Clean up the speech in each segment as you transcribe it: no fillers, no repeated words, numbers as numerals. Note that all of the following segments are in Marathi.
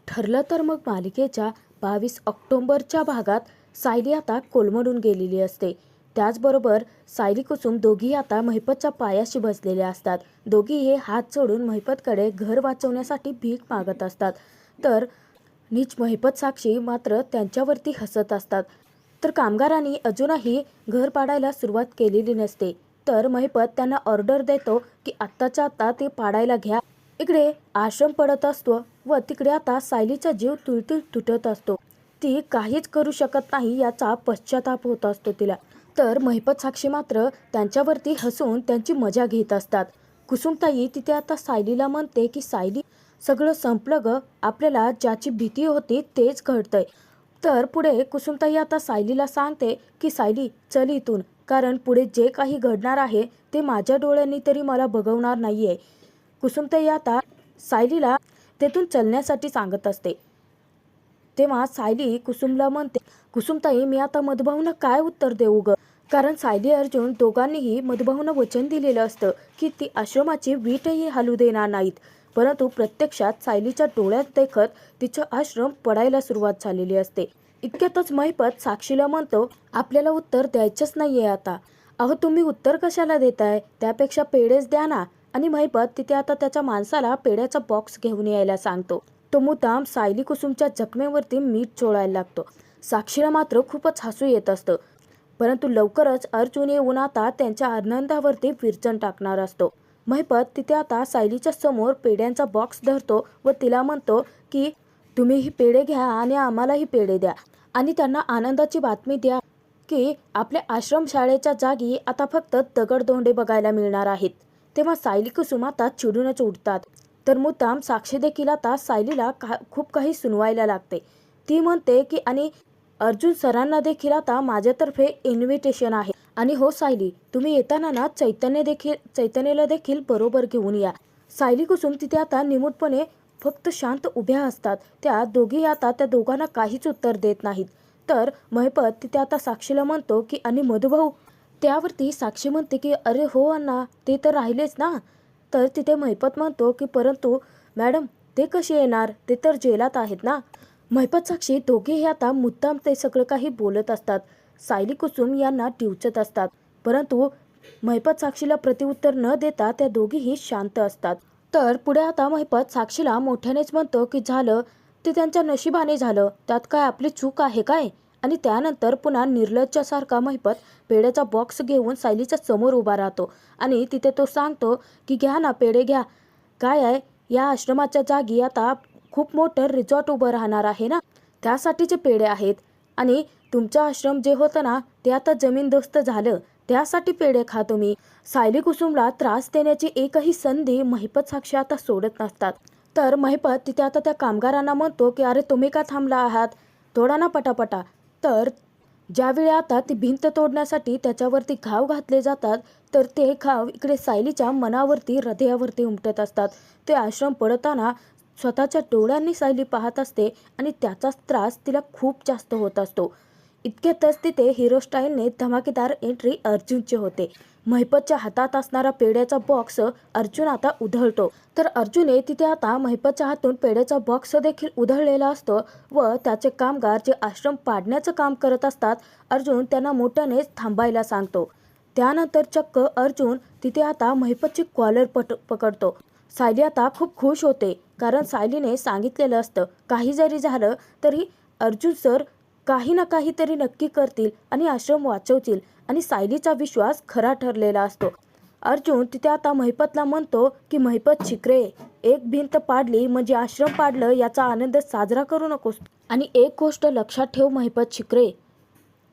ठरलं तर मग मालिकेच्या 22 ऑक्टोबरच्या भागात सायली आता कोलमडून गेलेली असते. त्याचबरोबर सायली कुसुम दोघी आता महिपतच्या पायाशी बसलेल्या असतात. दोघी हे हात जोडून महिपतकडे घर वाचवण्यासाठी भीक मागत असतात. तर नीच महिपत साक्षी मात्र त्यांच्यावरती हसत असतात. तर कामगारांनी अजूनही घर पाडायला सुरुवात केलेली नसते. तर महिपत त्यांना ऑर्डर देतो की आत्ताच्या आत्ता ते पाडायला घ्या. इकडे आश्रम पडत असतो व तिकडे आता सायलीचा जीव तुळतुळ तुटत असतो. ती काहीच करू शकत नाही याचा पश्चाताप होत असतो तिला. तर महिपत साक्षी मात्र त्यांच्यावरती हसून त्यांची मजा घेत असतात. कुसुमताई तिथे आता सायलीला म्हणते की सायली, सगळं संपलं ग, आपल्याला ज्याची भीती होती तेच घडतंय. तर पुढे कुसुमताई आता सायलीला सांगते की सायली चल इथून, कारण पुढे जे काही घडणार आहे ते माझ्या डोळ्यांनी तरी मला बघवणार नाहीये. कुसुमताई आता सायलीला तेथून चलण्यासाठी सांगत असते. तेव्हा सायली कुसुमला म्हणते, कुसुमताई मी आता मधुभाऊंना काय उत्तर देऊ ग, कारण सायली अर्जुन दोघांनीही मधुभाऊंना वचन दिलेलं असतं की ती आश्रमाची वीटही हलू देणार नाहीत. परंतु प्रत्यक्षात सायलीच्या डोळ्यात देखत तिचं आश्रम पडायला सुरुवात झालेली असते. इतक्यातच महिपत साक्षीला म्हणतो, आपल्याला उत्तर द्यायचंच नाहीये आता. अहो तुम्ही उत्तर कशाला देताय, त्यापेक्षा पेढेच द्या ना. आणि महिपत तिथे आता त्याच्या माणसाला पेढ्याचा बॉक्स घेऊन यायला सांगतो. तो मुद्दाम सायली कुसुमच्या जखमेवरती मीठ चोळायला लागतो. साक्षीला मात्र खूपच हसू येत असतं. परंतु लवकरच अर्जुन येऊन आता त्यांच्या आनंदावरती विरजण टाकणार असतो. महिपत तिथे आता सायलीच्या समोर पेढ्यांचा बॉक्स धरतो व तिला म्हणतो की तुम्ही ही पेढे घ्या आणि आम्हालाही पेढे द्या, आणि त्यांना आनंदाची बातमी द्या की आपल्या आश्रमशाळेच्या जागी आता फक्त दगडधोंडे बघायला मिळणार आहेत. तेव्हा सायली कुसुम आता चिडूनच उठतात. तर मुद्दाम साक्षी देखील आता सायलीला खूप काही सुनवायला लागते. ती म्हणते की आणि अर्जुन सरांना देखील आता माझ्यातर्फे इन्व्हिटेशन आहे. आणि हो सायली, तुम्ही येताना ना चैतन्याला देखील बरोबर घेऊन या. सायली कुसुम तिथे आता निमूटपणे फक्त शांत उभ्या असतात. त्या दोघी आता त्या दोघांना काहीच उत्तर देत नाहीत. तर महिपत तिथे आता साक्षीला म्हणतो की आणि मधुभाऊ. त्यावरती साक्षी म्हणते की अरे हो अण्णा, ते तर राहिलेच ना. तर तिथे महिपत म्हणतो की परंतु मॅडम ते कसे येणार, ते तर जेलात आहेत ना. महिपत साक्षी दोघेही आता मुद्दाम ते सगळं काही बोलत असतात. सायली कुसुम यांना डिवचत असतात. परंतु महिपत साक्षीला प्रतिउत्तर न देता त्या दोघीही शांत असतात. तर पुढे आता महिपत साक्षीला मोठ्यानेच म्हणतो की झालं ते त्यांच्या नशिबाने झालं, त्यात काय आपली चूक आहे काय. आणि त्यानंतर पुन्हा निर्लज्जासारखा महिपत पेढ्याचा बॉक्स घेऊन सायलीच्या समोर उभा राहतो आणि तिथे तो सांगतो की घ्या ना पेढे घ्या. काय आहे, या आश्रमाच्या जागी आता खूप मोठं रिसॉर्ट उभं राहणार आहे ना, त्यासाठीचे पेढे आहेत. आणि तुमचं आश्रम जे होतं ना ते आता जमीनदोस्त झालं, त्यासाठी पेढे खा तुम्ही. सायली कुसुमला त्रास देण्याची एकही संधी महिपत साक्षी आता सोडत नसतात. तर महिपत तिथे आता त्या कामगारांना म्हणतो की अरे तुम्ही का थांबला आहात, तोडा ना पटापटा. तर ज्यावेळी आता ती भिंत तोडण्यासाठी त्याच्यावरती घाव घातले जातात, तर ते घाव इकडे सायलीच्या मनावरती हृदयावरती उमटत असतात. ते आश्रम पडताना स्वतःच्या डोळ्यांनी सायली पाहत असते आणि त्याचाच त्रास तिला खूप जास्त होत असतो. इतक्यातच तिथे हिरो स्टाईलने धमाकेदार एंट्री अर्जुनचे होते. महिपतच्या हातात असणारा पेढ्याचा बॉक्स अर्जुन आता उधळतो. तर अर्जुनने तिथे आता महिपतच्या हातून पेढ्याचा बॉक्स देखील उधळलेला असतो व त्याचे कामगार जे आश्रम पाडण्याचं काम करत असतात, अर्जुन त्यांना मोठ्यानेच थांबायला सांगतो. त्यानंतर चक्क अर्जुन तिथे आता महिपतची कॉलर पकडतो. सायली आता खूप खुश होते, कारण सायलीने सांगितलेलं असतं काही जरी झालं तरी अर्जुन सर काही ना काहीतरी नक्की करतील आणि आश्रम वाचवतील, आणि सायलीचा विश्वास खरा ठरलेला असतो. अर्जुन तिथे आता महिपतला म्हणतो की महिपत शिकरे, एक भिंत पाडली म्हणजे आश्रम पाडलं याचा आनंद साजरा करू नकोस. आणि एक गोष्ट लक्षात ठेव महिपत शिकरे,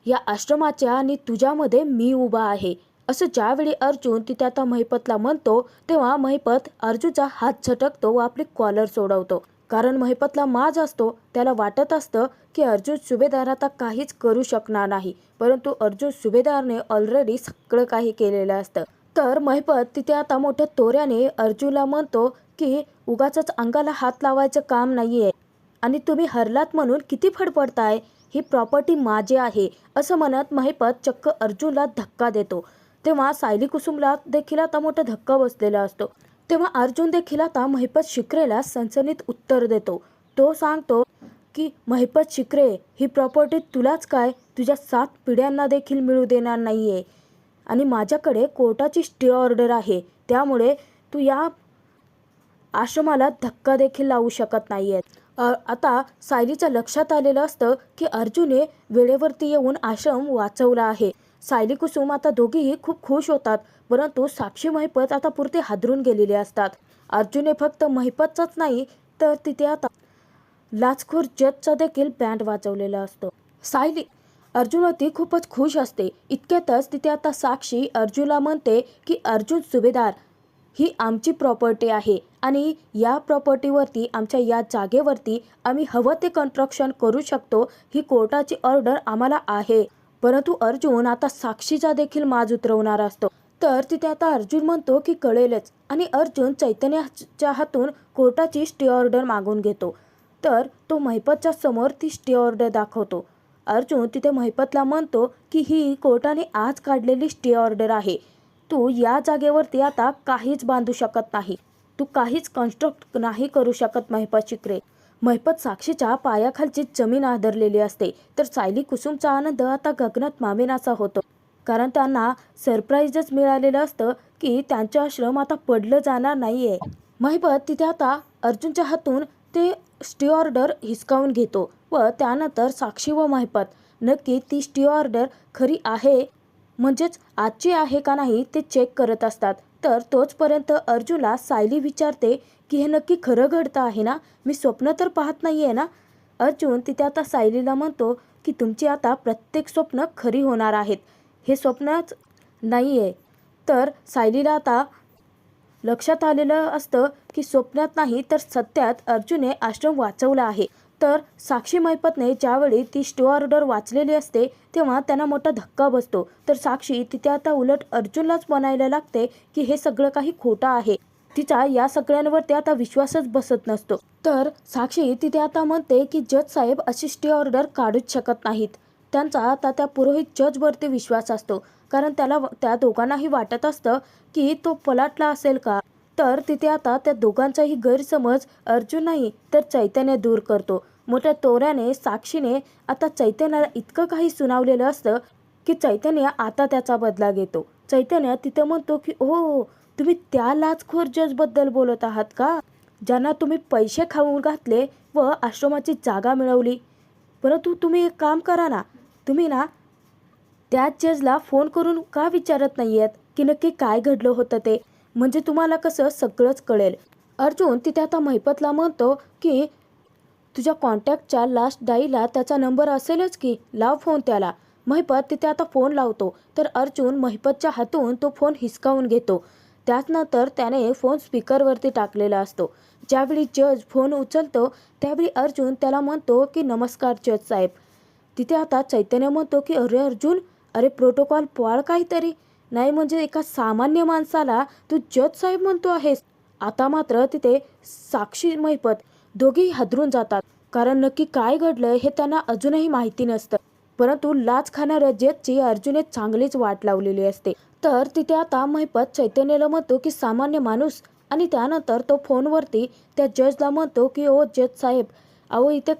या आश्रमाच्या आणि तुझ्यामध्ये मी उभा आहे. असं ज्यावेळी अर्जुन तिथे आता महिपतला म्हणतो, तेव्हा महिपत अर्जुनचा हात झटकतो व आपली कॉलर सोडवतो. कारण महिपतला माज असतो, त्याला वाटत असतं की अर्जुन सुभेदार आता काहीच करू शकणार नाही. परंतु अर्जुन सुभेदारने ऑलरेडी सगळं काही केलेलं असतं. तर महिपत तिथे आता मोठ्या तोऱ्याने अर्जुनला म्हणतो की उगाचच अंगाला हात लावायचं काम नाहीये, आणि तुम्ही हरलात म्हणून किती फडफडताय, ही प्रॉपर्टी माझी आहे. असं म्हणत महिपत चक्क अर्जुनला धक्का देतो. तेव्हा सायली कुसुमला देखील आता मोठा धक्का बसलेला असतो. तेव्हा अर्जुन देखील आता महिपत शिकरेला सनसनीत उत्तर देतो. तो सांगतो की महिपत शिकरे, ही प्रॉपर्टी तुलाच काय तुझ्या 7 पिढ्यांना देखील मिळू देणार नाही आहे आणि माझ्याकडे कोर्टाची स्टे ऑर्डर आहे, त्यामुळे तू या आश्रमाला धक्का देखील लावू शकत नाही आहेत. आता सायलीच्या लक्षात आलेलं असतं की अर्जुनने वेळेवरती येऊन आश्रम वाचवला आहे. सायली कुसुम आता दोघीही खूप खुश होतात, परंतु साक्षी महिपत आता पुरते हादरून गेलेले असतात. अर्जुनने फक्त महिपतचाच नाही तर तिथे आता लाचखोर जजचा देखील बँड वाजवलेला असतो. सायली अर्जुनवरती खूपच खुश असते. इतक्यातच तिथे आता साक्षी अर्जुनला म्हणते की अर्जुन सुभेदार, ही आमची प्रॉपर्टी आहे आणि या प्रॉपर्टीवरती, आमच्या या जागेवरती आम्ही हवं ते कन्स्ट्रक्शन करू शकतो. ही कोर्टाची ऑर्डर आम्हाला आहे. परंतु अर्जुन आता साक्षीचा देखील माज उतरवणार असतो. तर तिथे आता अर्जुन म्हणतो की कळेलच आणि अर्जुन चैतन्याच्या हातून कोर्टाची स्टे ऑर्डर मागून घेतो. तर तो महिपतच्या समोर ती स्टे ऑर्डर दाखवतो. अर्जुन तिथे महिपतला म्हणतो की ही कोर्टाने आज काढलेली स्टे ऑर्डर आहे. तू या जागेवरती आता काहीच बांधू शकत नाही, तू काहीच कन्स्ट्रक्ट नाही करू शकत महिपत शिकरे. महिपत साक्षीच्या पायाखालची जमीन आदरलेली असते. तर सायली कुसुमचा आनंद आता गगनात मावेनासा होतो, कारण त्यांना सरप्राईजच मिळालेलं असतं की त्यांचं आश्रम आता पडलं जाणार नाहीये. महिपत तिथे आता अर्जुनच्या हातून ते स्टे ऑर्डर हिसकावून घेतो व त्यानंतर साक्षी व महिपत नक्की ती स्टे ऑर्डर खरी आहे म्हणजेच आजची आहे का नाही ते चेक करत असतात. तर तोचपर्यंत अर्जुनला सायली विचारते की हे नक्की खरं घडतं आहे ना, मी स्वप्न तर पाहत नाही आहे ना. अर्जुन तिथे आता सायलीला म्हणतो की तुमची आता प्रत्येक स्वप्न खरी होणार आहेत, हे स्वप्नच नाही आहे. तर सायलीला आता लक्षात आलेलं असतं की स्वप्नात नाही तर सत्यात अर्जुनने आश्रम वाचवला आहे. तर साक्षी महिपतने ज्यावेळी ती स्टे ऑर्डर वाचलेली असते तेव्हा त्यांना मोठा धक्का बसतो. तर साक्षी तिथे आता उलट अर्जुनलाच म्हणायला लागते की हे सगळं काही खोटं आहे. तिचा या सगळ्यांवरती आता विश्वासच बसत नसतो. तर साक्षी तिथे आता म्हणते की जज साहेब अशी स्टे ऑर्डर काढूच शकत नाहीत. त्यांचा आता त्या पुरोहित जजवरती विश्वास असतो, कारण त्याला त्या दोघांनाही वाटत असतं की तो पलाटला असेल का. तर तिथे आता त्या दोघांचाही गैरसमज अर्जुन नाही तर चैतन्य दूर करतो. मोठ्या तोऱ्याने साक्षीने आता चैतन्याला इतकं काही सुनावलेलं असतं की चैतन्य आता त्याचा बदला घेतो. चैतन्य तिथं म्हणतो की ओ, तुम्ही त्या लाचखोर जजबद्दल बोलत आहात का, ज्यांना तुम्ही पैसे खाऊन घातले व आश्रमाची जागा मिळवली. परंतु तुम्ही एक काम करा ना, तुम्ही ना त्याच जजला फोन करून का विचारत नाही आहेत की नक्की काय घडलं होतं ते, म्हणजे तुम्हाला कसं सगळंच कळेल. अर्जुन तिथे आता महिपतला म्हणतो की तुझ्या कॉन्टॅक्टच्या लास्ट डाईला त्याचा नंबर असेलच की, लाव फोन त्याला. महिपत तिथे आता फोन लावतो. तर अर्जुन महिपतच्या हातून तो फोन हिसकावून घेतो. त्याचनंतर त्याने फोन स्पीकरवरती टाकलेला असतो. ज्यावेळी जज फोन उचलतो त्यावेळी अर्जुन त्याला म्हणतो की नमस्कार जज साहेब. तिथे आता चैतन्य म्हणतो की अरे अर्जुन, अरे प्रोटोकॉल पाळ काहीतरी, नाही म्हणजे एका सामान्य माणसाला तू जज साहेब म्हणतो आहेस. आता मात्र तिथे साक्षी महिपत दोघेही हादरून जातात, कारण नक्की काय घडलं हे त्यांना अजूनही माहिती नसतं. परंतु लाच खाणाऱ्या जजची अर्जुनने चांगलीच वाट लावलेली असते. तर तिथे आता महिपत चैतन्याला म्हणतो की सामान्य माणूस, आणि त्यानंतर तो फोनवरती त्या जजला म्हणतो की ओ जज साहेब, अहो इथे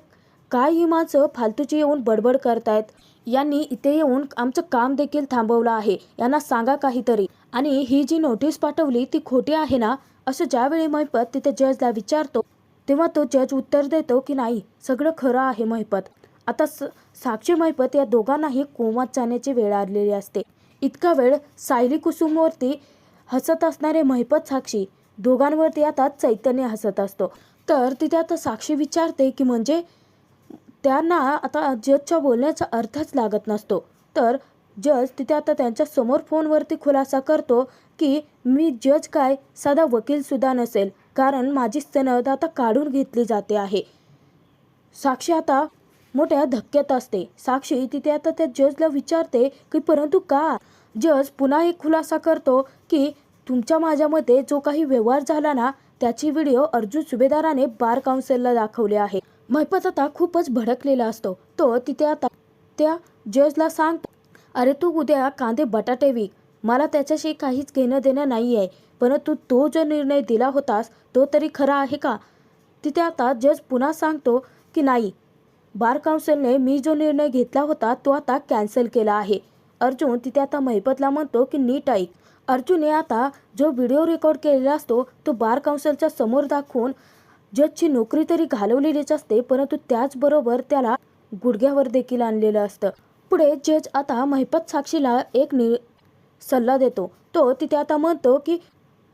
काय ही माणसं फालतूची येऊन बडबड करतायत, यांनी इथे येऊन आमचं काम देखील थांबवलं आहे, यांना सांगा काहीतरी, आणि ही जी नोटीस पाठवली ती खोटी आहे ना, असं ज्यावेळी महिपत तिथे जजला विचारतो तेव्हा तो जज उत्तर देतो की नाही, सगळं खरं आहे महिपत. आता साक्षी महिपत या दोघांनाही कोमात जाण्याची वेळ आलेली असते. इतका वेळ सायली कुसुमवरती हसत असणारे महिपत साक्षी दोघांवरती आता चैतन्य हसत असतो. तर तिथे आता साक्षी विचारते की म्हणजे त्यांना आता जजच्या बोलण्याचा अर्थच लागत नसतो. तर जज तिथे आता त्यांच्या समोर फोनवरती खुलासा करतो की मी जज काय साधा वकीलसुद्धा नसेल, कारण माझी सनद आता काढून घेतली जाते आहे. साक्षी आता मोठ्या धक्क्यात असते. साक्षी तिथे आता त्या जजला विचारते की परंतु का. जज पुन्हा एक खुलासा करतो की तुमच्या माझ्यामध्ये जो काही व्यवहार झाला ना, त्याची व्हिडिओ अर्जुन सुभेदाराने बार काउन्सिलला दाखवले आहे. महिपत आता खूपच भडकलेला असतो. तो तिथे आता त्या जजला सांगतो, अरे तू उद्या कांदे बटाटे विक, मला त्याच्याशी काहीच घेणं देणं नाही आहे, परंतु तो जो निर्णय दिला होतास तो तरी खरा आहे का. तिथे आता जज पुन्हा सांगतो की नाही, बार काउन्सिलने मी जो निर्णय घेतला होता तो आता कॅन्सल केला आहे. अर्जुन तिथे आता महिपतला म्हणतो की नीट ऐक. अर्जुनने आता जो व्हिडिओ रेकॉर्ड केलेला असतो तो बार काउन्सिलच्या समोर दाखवून जजची नोकरी तरी घालवलेलीच असते, परंतु त्याचबरोबर त्याला गुडघ्यावर देखील आणलेलं असतं. पुढे जज आता महिपत साक्षीला एक सल्ला देतो. तो तिथे आता म्हणतो की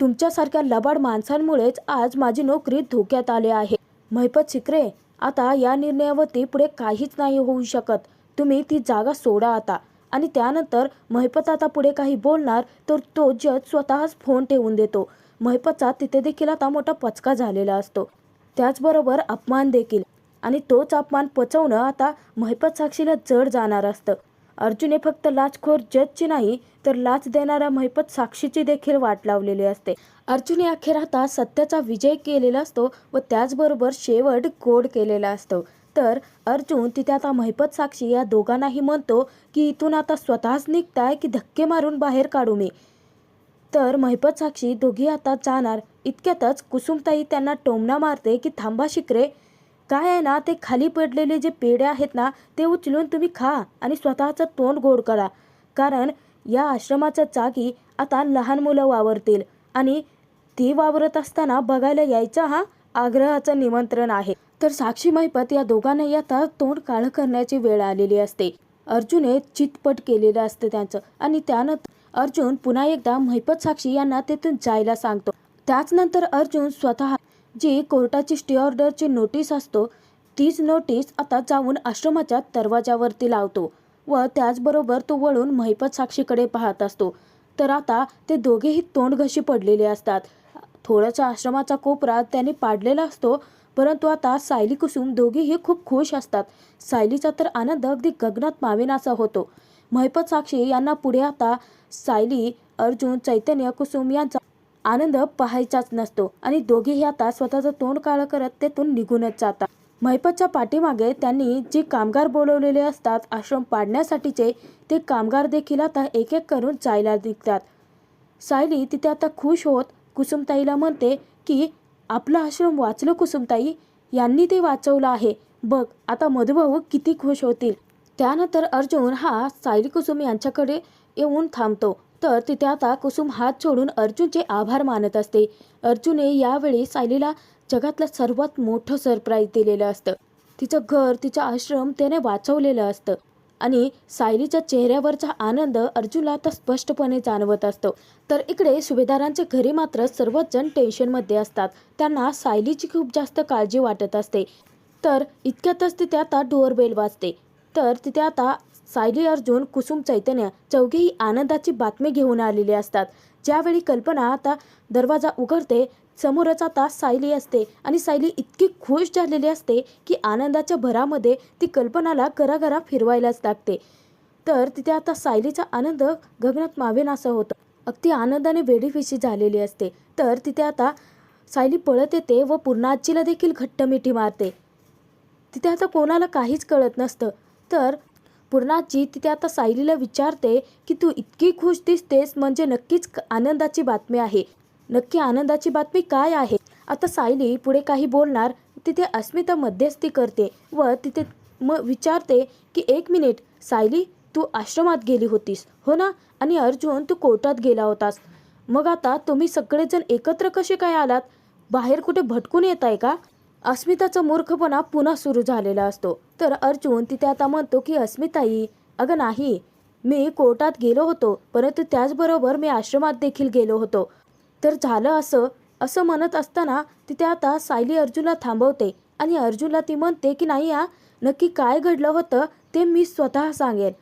तुमच्यासारख्या लबाड माणसांमुळेच आज माझी नोकरी धोक्यात आली आहे. महिपत शिकरे, आता या निर्णयावरती पुढे काहीच नाही होऊ शकत. तुम्ही ती जागा सोडा आता. आणि त्यानंतर महिपत आता पुढे काही बोलणार तर तो जज स्वतःच फोन ठेवून देतो. महिपतचा तिथे देखील आता मोठा पचका झालेला असतो, त्याचबरोबर अपमान देखील. आणि तोच अपमान पचवणं आता महिपत साक्षीला जड जाणार असतं. अर्जुनने फक्त लाचखोर जजची नाही तर लाच देणाऱ्या महिपत साक्षीची देखील वाट लावलेली असते. अर्जुनने अखेर आता सत्याचा विजय केलेला असतो व त्याचबरोबर शेवट गोड केलेला असतो. तर अर्जुन तिथे आता महिपत साक्षी या दोघांनाही म्हणतो की इथून आता स्वतःच निघताय की धक्के मारून बाहेर काढू मी. तर महिपत साक्षी दोघी आता जाणार. इतक्यातच कुसुमताई त्यांना टोमणा मारते की थांबा शिकरे, काय आहे ना, ते खाली पडलेले जे पेढे आहेत ना ते उचलून तुम्ही खा आणि स्वतःचं तोंड गोड करा, कारण या आश्रमाच्या जागी आता लहान मुलं वावरतील आणि ती वावरत असताना बघायला यायचं हा आग्रहाचं निमंत्रण आहे. तर साक्षी महिपत या दोघांनाही आता तोंड काळं करण्याची वेळ आलेली असते. अर्जुनने चितपट केलेलं असतं त्यांचं आणि त्यानंतर अर्जुन पुन्हा एकदा महिपत साक्षी यांना तेथून जायला सांगतो. त्याचनंतर अर्जुन स्वतः जी कोर्टाची स्टे ऑर्डरची नोटीस असतो तीच नोटीस आता जाऊन आश्रमाच्या दरवाजावरती लावतो व त्याचबरोबर तो वळून महिपत साक्षीकडे पाहत असतो. तर आता ते दोघेही तोंडघशी पडलेले असतात. थोडासा आश्रमाचा कोपरा त्यांनी पाडलेला असतो, परंतु आता सायली कुसुम दोघेही खूप खुश असतात. सायलीचा तर आनंद अगदी गगनात मावेनासा होतो. महिपत साक्षी यांना पुढे आता सायली, अर्जुन, चैतन्य, कुसुम यांचा आनंद पाहायचाच नसतो आणि दोघेही आता स्वतःचं तोंड काळं करत तेथून निघूनच जातात. महिपतच्या पाठीमागे त्यांनी जे कामगार बोलवलेले असतात आश्रम पाडण्यासाठीचे, ते कामगार देखील आता एक एक करून जायला निघतात. सायली तिथे आता खुश होत कुसुमताईला म्हणते की आपला आश्रम वाचलं कुसुमताई, यांनी ते वाचवलं आहे बघ, आता मधुभाऊ किती खुश होतील. त्यानंतर अर्जुन हा सायली कुसुम यांच्याकडे येऊन थांबतो. तर तिथे आता कुसुम हात जोडून अर्जुनचे आभार मानत असते. अर्जुनने यावेळी सायलीला जगातलं सर्वात मोठं सरप्राईज दिलेलं असतं. तिचं घर, तिचं आश्रम त्याने वाचवलेलं असतं आणि सायलीच्या चेहऱ्यावरचा आनंद अर्जुनला आता स्पष्टपणे जाणवत असतो. तर इकडे सुभेदारांच्या घरी मात्र सर्वच जण टेन्शनमध्ये असतात. त्यांना सायलीची खूप जास्त काळजी वाटत असते. तर इतक्यातच तिथे आता डोअरबेल वाजते. तर तिथे आता सायली, अर्जुन, कुसुम, चैतन्य चौघेही आनंदाची बातमी घेऊन आलेले असतात. ज्यावेळी कल्पना आता दरवाजा उघडते, समोरच आता सायली असते आणि सायली इतकी खुश झालेली असते की आनंदाच्या भरामध्ये ती कल्पनाला गरागरा फिरवायलाच लागते. तर तिथे आता सायलीचा आनंद गगनात मावेनासा होतो. अगदी आनंदाने वेडीफिशी झालेली असते. तर तिथे आता सायली पळत येते व पूर्णा आजीला देखील घट्ट मिठी मारते. तिथे आता कोणाला काहीच कळत नसतं. तर पूर्णा आजी तिथे आता सायलीला विचारते की तू इतकी खुश दिसतेस, म्हणजे नक्कीच आनंदाची बातमी आहे. नक्की आनंदाची बातमी काय आहे? आता सायली पुढे काही बोलणार, तिथे अस्मिता मध्यस्थी करते व तिथे विचारते की एक मिनिट सायली, तू आश्रमात गेली होतीस हो ना, आणि अर्जुन तू कोर्टात गेला होतास, मग आता तुम्ही सगळेजण एकत्र कसे काय आलात? बाहेर कुठे भटकून येत आहे का? अस्मिताचा मूर्खपणा पुन्हा सुरू झालेला असतो. तर अर्जुन तिथे आता म्हणतो की अस्मिताई, अगं नाही, मी कोर्टात गेलो होतो, परंतु त्याचबरोबर मी आश्रमात देखील गेलो होतो. तर झालं असं असं म्हणत असताना तिथे आता सायली अर्जुनला थांबवते आणि अर्जुनला ती म्हणते की नाही नक्की काय घडलं होतं ते मी स्वतः सांगेन.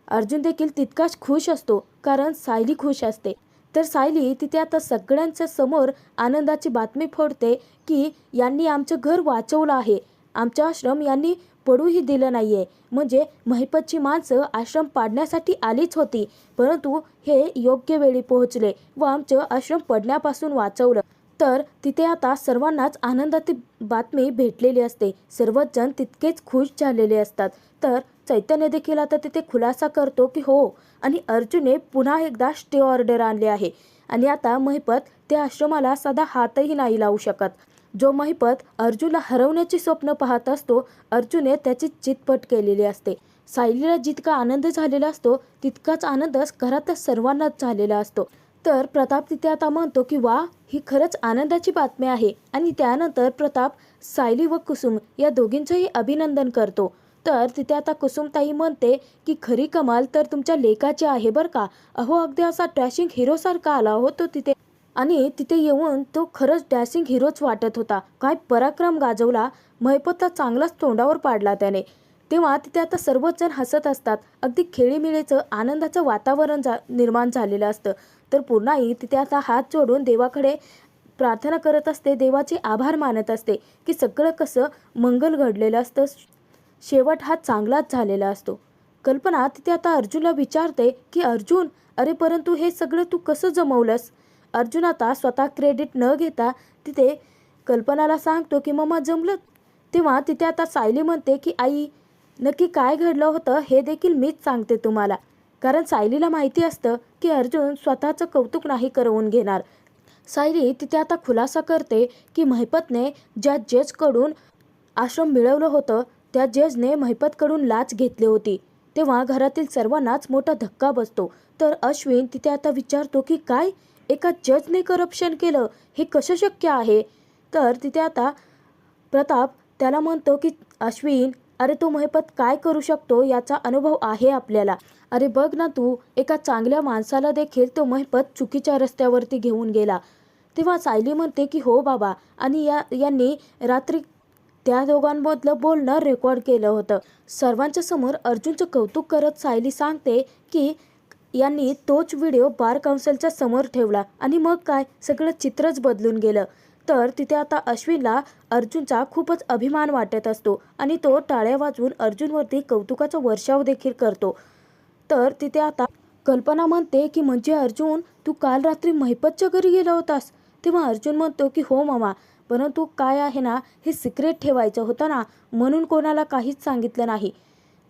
अर्जुन देखील तितकाच खुश असतो कारण सायली खुश असते. तर सायली तिथे आता सगळ्यांच्या समोर आनंदाची बातमी फोडते की यांनी आमचं घर वाचवलं आहे, आमचं आश्रम यांनी पडूही दिलं नाहीये. म्हणजे महिपतची माणसं आश्रम पाडण्यासाठी आलीच होती, परंतु हे योग्य वेळी पोहोचले व आमचं आश्रम पडण्यापासून वाचवलं. तर तिथे आता सर्वांनाच आनंदाची बातमी भेटलेली असते. सर्वच जण तितकेच खुश झालेले असतात. तर चैतन्य देखील आता तिथे खुलासा करतो की हो, आणि अर्जुनने पुन्हा एकदा स्टे ऑर्डर आणले आहे आणि आता महिपत त्या आश्रमाला साधा हातही नाही लावू शकत. जो महिपत अर्जुनला हरवण्याची स्वप्न पाहत असतो, अर्जुनने त्याची चितपट केलेली असते. सायलीला जितका आनंद झालेला असतो तितकाच आनंद घरातल्या सर्वांनाच झालेला असतो. तर प्रताप तिथे आता म्हणतो की वा, ही खरंच आनंदाची बातमी आहे. आणि त्यानंतर प्रताप सायली व कुसुम या दोघींचंही अभिनंदन करतो. तर तिथे आता कुसुमताई म्हणते की खरी कमाल तर तुमच्या लेकाची आहे बरं का. अहो, अगदी असा डॅशिंग हिरोसारखा आला होतो तिथे. आणि तिथे येऊन तो खरंच डॅशिंग हिरोच वाटत होता. काय पराक्रम गाजवला, महिपतला चांगलाच तोंडावर पाडला त्याने. तेव्हा तिथे आता सर्वच जण हसत असतात. अगदी खेळीमेळीचं आनंदाचं वातावरण निर्माण झालेलं असतं. तर पूर्णाई तिथे आता हात जोडून देवाकडे प्रार्थना करत असते, देवाचे आभार मानत असते की सगळं कसं मंगल घडलेलं असतं, शेवट हा चांगलाच झालेला असतो. कल्पना तिथे आता अर्जुनला विचारते की अर्जुन, अरे परंतु हे सगळं तू कसं जमवलंस. अर्जुन आता स्वतः क्रेडिट न घेता तिथे कल्पनाला सांगतो की मम्मा जमलं. तेव्हा तिथे आता सायली म्हणते की आई, नक्की काय घडलं होतं हे देखील मीच सांगते तुम्हाला. कारण सायलीला माहिती असतं की अर्जुन स्वतःचं कौतुक नाही करवून घेणार. सायली तिथे आता खुलासा करते की महिपतने ज्या जजकडून आश्रम मिळवलं होतं त्या जजने महिपतकडून लाच घेतली होती. तेव्हा घरातील सर्वांनाच मोठा धक्का बसतो. तर अश्विन तिथे आता विचारतो की काय, एका जजने करप्शन केलं, हे कसं शक्य आहे. तर तिथे आता प्रताप त्याला म्हणतो की अश्विन, अरे तो महिपत काय करू शकतो याचा अनुभव आहे आपल्याला. अरे बघ ना तू, एका चांगल्या माणसाला देखील तो महिपत चुकीच्या रस्त्यावरती घेऊन गेला. तेव्हा सायली म्हणते की हो बाबा, आणि यांनी रात्री त्या दोघांमधलं बोलणं रेकॉर्ड केलं होतं. सर्वांच्या समोर अर्जुनचं कौतुक करत सायली सांगते की यांनी तोच व्हिडिओ बार काउन्सिलच्या समोर ठेवला आणि मग काय, सगळं चित्रच बदलून गेलं. तर तिथे आता अश्विनला अर्जुनचा खूपच अभिमान वाटत असतो आणि तो टाळ्या वाजवून अर्जुनवरती कौतुकाचा वर्षाव देखील करतो. तर तिथे आता कल्पना म्हणते की म्हणजे अर्जुन, तू काल रात्री महिपतच्या घरी गेला होतास. तेव्हा अर्जुन म्हणतो की हो मामा, परंतु काय आहे ना, हे सिक्रेट ठेवायचं होतं ना, म्हणून कोणाला काहीच सांगितलं नाही.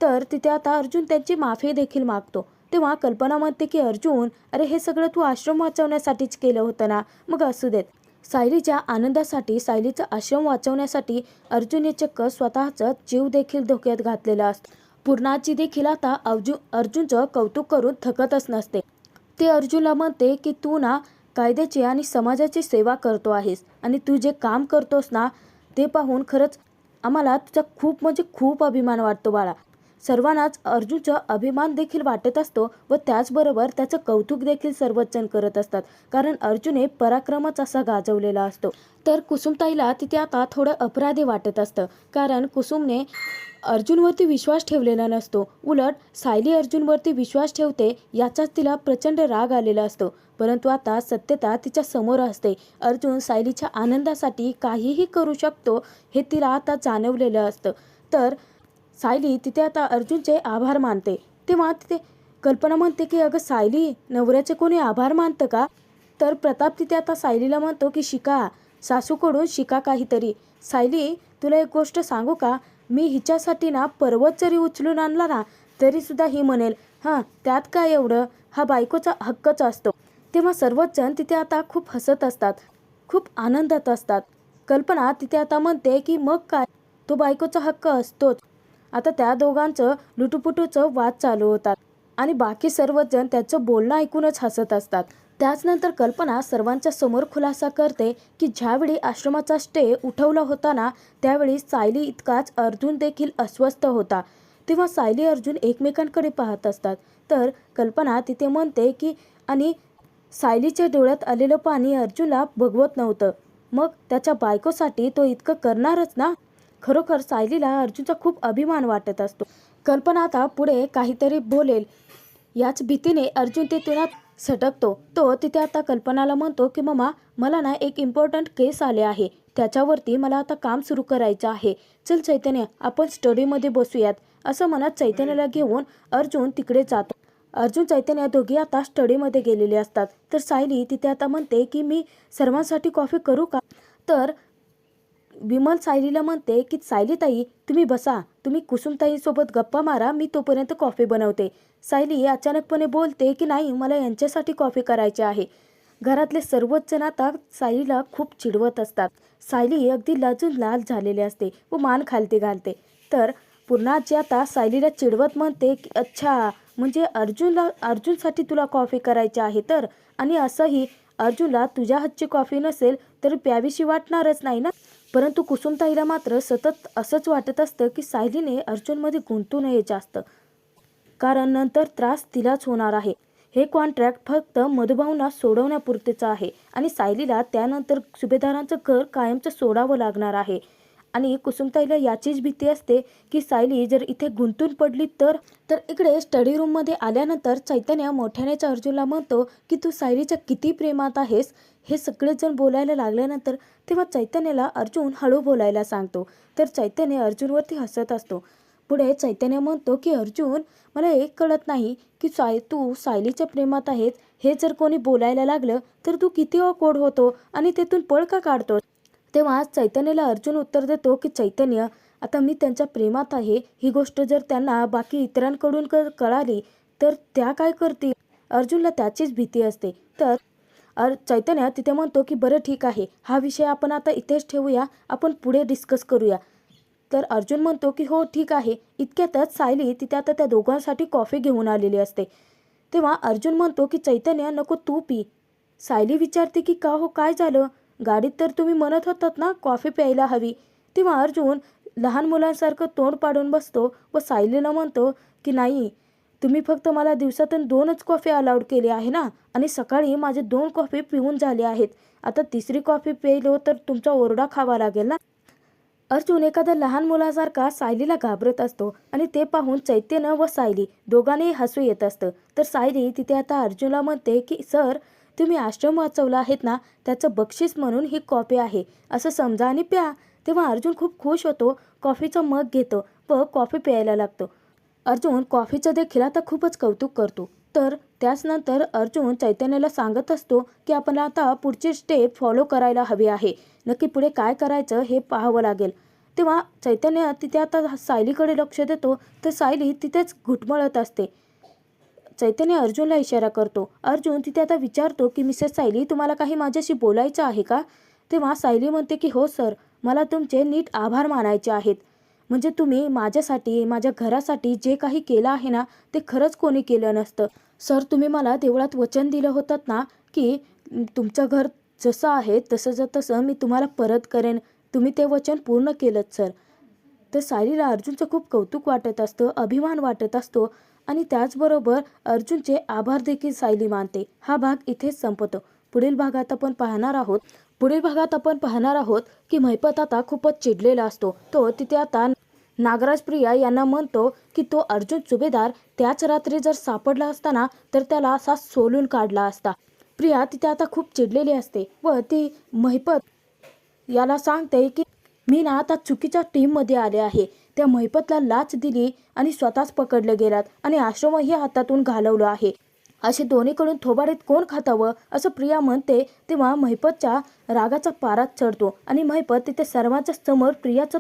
तर तिथे आता अर्जुन त्यांची माफी देखील मागतो. तेव्हा कल्पना म्हणते की अर्जुन, अरे हे सगळं तू आश्रम वाचवण्यासाठीच केलं होतं ना, मग असू देत. सायलीच्या आनंदासाठी, सायलीचा आश्रम वाचवण्यासाठी अर्जुनने चक्क स्वतःचा जीव देखील धोक्यात घातलेला असतो. पूर्णाची देखील आता अर्जुनचं कौतुक करून थकतच नसते. ते अर्जुनला म्हणते की तू ना कायद्याची आणि समाजाची सेवा करतो आहेस आणि तू जे काम करतोस ना ते पाहून खरंच आम्हाला तुझा खूप म्हणजे खूप अभिमान वाटतो बाळा. सर्वांनाच अर्जुनचा अभिमान देखील वाटत असतो व त्याचबरोबर त्याचं कौतुक देखील सर्वच जण करत असतात, कारण अर्जुनने पराक्रमच असा गाजवलेला असतो. तर कुसुमताईला तिथे आता थोडं अपराधी वाटत असतं, कारण कुसुमने अर्जुनवरती विश्वास ठेवलेला नसतो. उलट सायली अर्जुनवरती विश्वास ठेवते याचाच तिला प्रचंड राग आलेला असतो. परंतु आता सत्यता तिच्या समोर असते. अर्जुन सायलीच्या आनंदासाठी काहीही करू शकतो हे तिला आता जाणवलेलं असतं. तर सायली तिथे आता अर्जुनचे आभार मानते. तेव्हा तिथे कल्पना म्हणते की अगं सायली, नवऱ्याचे कोणी आभार मानतं का. तर प्रताप तिथे आता सायलीला म्हणतो की शिका, सासूकडून शिका काहीतरी. सायली, तुला एक गोष्ट सांगू का, मी हिच्यासाठी ना पर्वत जरी उचलून आणला ना तरीसुद्धा ही म्हणेल हां त्यात काय एवढं, हा बायकोचा हक्कच असतो. तेव्हा सर्वच जण तिथे आता खूप हसत असतात, खूप आनंदात असतात. कल्पना तिथे आता म्हणते की मग काय, तो बायकोचा हक्क असतोच. आता त्या दोघांचं लुटुपुटूचं वाद चालू होतात आणि बाकी सर्वच जण त्याचं बोलणं ऐकूनच हसत असतात. त्याचनंतर कल्पना सर्वांच्या समोर खुलासा करते की ज्यावेळी आश्रमाचा स्टे उठवला होता ना त्यावेळी सायली इतकाच अर्जुन देखील अस्वस्थ होता. तेव्हा सायली अर्जुन एकमेकांकडे पाहत असतात. तर कल्पना तिथे म्हणते की आणि सायलीच्या डोळ्यात आलेलं पाणी अर्जुनला बघवत नव्हतं, मग त्याच्या बायकोसाठी तो इतकं करणारच ना. खरोखर सायलीला अर्जुनचा खूप अभिमान वाटत असतो. कल्पना आता पुढे काहीतरी बोलेल याच भीतीने अर्जुन ते तुला सटकतो. तो तिथे आता कल्पनाला म्हणतो की मम्मा, मला ना एक इम्पॉर्टंट केस आले आहे, त्याच्यावरती मला आता काम सुरू करायचं आहे. चल चैतन्य, आपण स्टडीमध्ये बसूयात. असं म्हणत चैतन्याला घेऊन अर्जुन तिकडे जातो. अर्जुन चैतन्य दोघी आता स्टडीमध्ये गेलेले असतात. तर सायली तिथे आता म्हणते की मी सर्वांसाठी कॉफी करू का. तर विमल सायलीला म्हणते की सायलीताई तुम्ही बसा, तुम्ही कुसुमताईसोबत गप्पा मारा, मी तोपर्यंत कॉफी बनवते. सायली अचानकपणे बोलते की नाही, मला यांच्यासाठी कॉफी करायची आहे. घरातले सर्वच जण आता सायलीला खूप चिडवत असतात. सायली अगदी लाजून लाल झालेली असते व मान खालती घालते. तर पूर्णाजी आता सायलीला चिडवत म्हणते की अच्छा, म्हणजे अर्जुनसाठी तुला कॉफी करायची आहे तर, आणि असंही अर्जुनला तुझ्या हातची कॉफी नसेल तर प्यावीशी वाटणारच नाही ना. परंतु कुसुमताईला मात्र सतत असंच वाटत असतं की सायलीने अर्जुनमध्ये गुंतू नये जास्त, कारण नंतर त्रास तिलाच होणार आहे. हे कॉन्ट्रॅक्ट फक्त मधुभाऊंना सोडवण्यापुरतेचं आहे आणि सायलीला त्यानंतर सुभेदारांचं घर कायमचं सोडावं लागणार आहे. आणि कुसुमताईला याचीच भीती असते की सायली जर इथे गुंतून पडली तर. इकडे स्टडी रूममध्ये आल्यानंतर चैतन्य मोठ्यानेच अर्जुनला म्हणतो की तू सायलीच्या किती प्रेमात आहेस. हे सगळेजण बोलायला लागल्यानंतर तेव्हा चैतन्याला अर्जुन हळू बोलायला सांगतो. तर चैतन्य अर्जुनवरती हसत असतो. पुढे चैतन्य म्हणतो की अर्जुन, मला एक कळत नाही की तू सायलीच्या प्रेमात आहेस हे जर कोणी बोलायला लागलं तर तू किती ऑकवर्ड होतो आणि तेथून पळ का काढतो. तेव्हा चैतन्याला अर्जुन उत्तर देतो की चैतन्य, आता मी त्यांच्या प्रेमात आहे ही गोष्ट जर त्यांना बाकी इतरांकडून कळाली तर त्या काय करतील. अर्जुनला त्याचीच भीती असते. तर चैतन्य तिथे म्हणतो की बरं ठीक आहे, हा विषय आपण आता इथेच ठेवूया, आपण पुढे डिस्कस करूया. तर अर्जुन म्हणतो की हो ठीक आहे. इतक्यातच सायली तिथे आता त्या दोघांसाठी कॉफी घेऊन आलेली असते. तेव्हा अर्जुन म्हणतो की चैतन्य नको, तू पी. सायली विचारते की का हो, काय झालं, गाडीत तर तुम्ही म्हणत होतात ना कॉफी प्यायला हवी. तेव्हा अर्जुन लहान मुलांसारखं तोंड पाडून बसतो व सायलीला म्हणतो की नाही, तुम्ही फक्त मला दिवसातून 2च कॉफी अलाउड केली आहे ना, आणि सकाळी माझे 2 कॉफी पिऊन झाले आहेत. आता तिसरी कॉफी प्यायलो तर तुमचा ओरडा खावा लागेल ना. अर्जुन एखाद्या लहान मुलासारखा सायलीला घाबरत असतो आणि ते पाहून चैतन्य व सायली दोघांनाही हसू येत असतं. तर सायली तिथे आता अर्जुनला म्हणते की सर, तुम्ही आश्रम वाचवला आहेत ना, त्याचं बक्षीस म्हणून ही कॉफी आहे असं समजा आणि प्या. तेव्हा अर्जुन खूप खुश होतो, कॉफीचा मग घेतो व कॉफी प्यायला लागतो. अर्जुन कॉफीचं देखील आता खूपच कौतुक करतो. तर त्याचनंतर अर्जुन चैतन्याला सांगत असतो की आपण आता पुढची स्टेप फॉलो करायला हवी आहे. नक्की पुढे काय करायचं हे पाहावं लागेल. तेव्हा चैतन्य तिथे आता सायलीकडे लक्ष देतो. तर सायली तिथेच घुटमळत असते. चैतन्य अर्जुनला इशारा करतो. अर्जुन तिथे आता विचारतो की मिसेस सायली, तुम्हाला काही माझ्याशी बोलायचं आहे का. तेव्हा सायली म्हणते की हो सर, मला तुमचे नीट आभार मानायचे आहेत. म्हणजे तुम्ही माझ्यासाठी, माझ्या घरासाठी जे काही केलं आहे ना, ते खरंच कोणी केलं नसतं. सर, तुम्ही मला देवळात वचन दिलं होतं ना की तुमचं घर जसं आहे तसं मी तुम्हाला परत करेन. तुम्ही ते वचन पूर्ण केलंत सर. तर सायलीला अर्जुनचं खूप कौतुक वाटत असतं, अभिमान वाटत असतो आणि त्याचबरोबर अर्जुनचे आभार देखील सायली मानते. हा भाग इथेच संपतो. पुढील भागात आपण पाहणार आहोत की महिपत आता खूपच चिडलेला असतो. तो तिथे आता नागराज प्रिया यांना म्हणतो की तो अर्जुन सुभेदार त्याच रात्री जर सापडला असताना तर त्याला असा सोलून काढला असता. प्रिया तिथे आता खूप चिडलेली असते व ती महिपत याला सांगते की मी ना आता चुकीच्या टीममध्ये आले आहे. त्या महिपतला लाच दिली आणि स्वतःच पकडले गेलात आणि आश्रमही हातातून घालवलं आहे. असे दोन्हीकडून थोबाडीत कोण खातावं असं प्रिया म्हणते. तेव्हा महिपतच्या रागाचा पाराच चढतो आणि महिपत तिथे सर्वांच्या समोर प्रियाचं